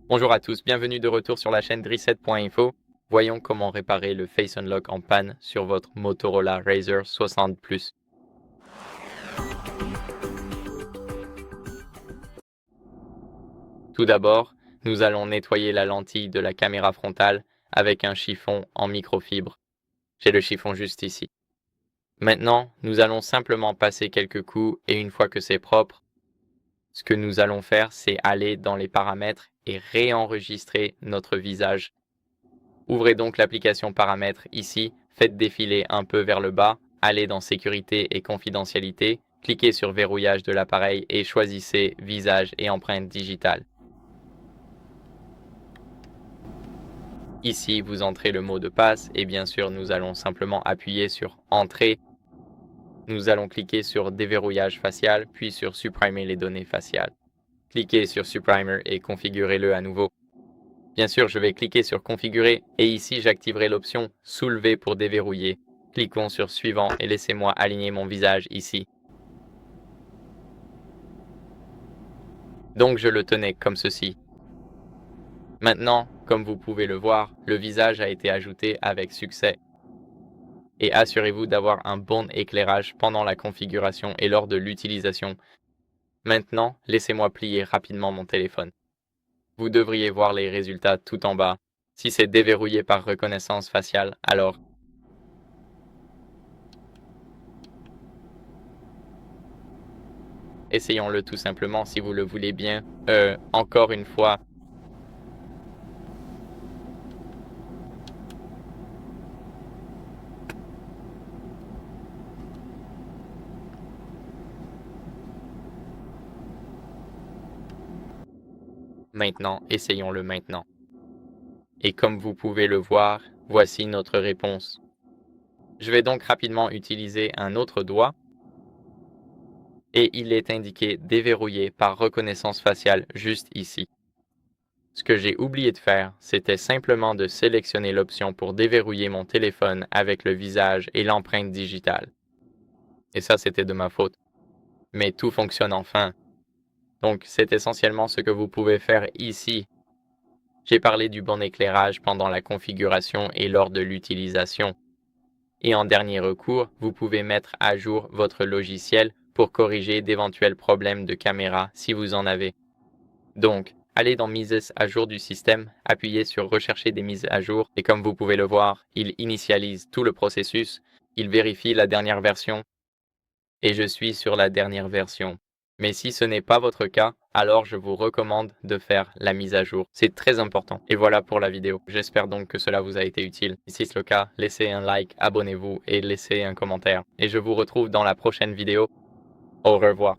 Bonjour à tous, bienvenue de retour sur la chaîne Reset.info. Voyons comment réparer le Face Unlock en panne sur votre Motorola Razr 60 Plus. Tout d'abord, nous allons nettoyer la lentille de la caméra frontale avec un chiffon en microfibre. J'ai le chiffon juste ici. Maintenant, nous allons simplement passer quelques coups et une fois que c'est propre, ce que nous allons faire, c'est aller dans les paramètres et réenregistrer notre visage. Ouvrez donc l'application Paramètres ici, faites défiler un peu vers le bas, allez dans Sécurité et confidentialité, cliquez sur Verrouillage de l'appareil et choisissez Visage et empreinte digitale. Ici, vous entrez le mot de passe et bien sûr, nous allons simplement appuyer sur Entrée. Nous allons cliquer sur Déverrouillage facial, puis sur Supprimer les données faciales. Cliquez sur Supprimer et configurez-le à nouveau. Bien sûr, je vais cliquer sur Configurer et ici j'activerai l'option Soulever pour déverrouiller. Cliquons sur Suivant et laissez-moi aligner mon visage ici. Donc je le tenais comme ceci. Maintenant, comme vous pouvez le voir, le visage a été ajouté avec succès. Et assurez-vous d'avoir un bon éclairage pendant la configuration et lors de l'utilisation. Maintenant, laissez-moi plier rapidement mon téléphone. Vous devriez voir les résultats tout en bas. Si c'est déverrouillé par reconnaissance faciale, alors essayons-le tout simplement si vous le voulez bien. Encore une fois. Maintenant, essayons-le maintenant. Et comme vous pouvez le voir, voici notre réponse. Je vais donc rapidement utiliser un autre doigt. Et il est indiqué déverrouillé par reconnaissance faciale juste ici. Ce que j'ai oublié de faire, c'était simplement de sélectionner l'option pour déverrouiller mon téléphone avec le visage et l'empreinte digitale. Et ça, c'était de ma faute. Mais tout fonctionne enfin. Donc, c'est essentiellement ce que vous pouvez faire ici. J'ai parlé du bon éclairage pendant la configuration et lors de l'utilisation. Et en dernier recours, vous pouvez mettre à jour votre logiciel pour corriger d'éventuels problèmes de caméra si vous en avez. Donc, allez dans Mises à jour du système, appuyez sur Rechercher des mises à jour et comme vous pouvez le voir, il initialise tout le processus, il vérifie la dernière version et je suis sur la dernière version. Mais si ce n'est pas votre cas, alors je vous recommande de faire la mise à jour. C'est très important. Et voilà pour la vidéo. J'espère donc que cela vous a été utile. Si c'est le cas, laissez un like, abonnez-vous et laissez un commentaire. Et je vous retrouve dans la prochaine vidéo. Au revoir.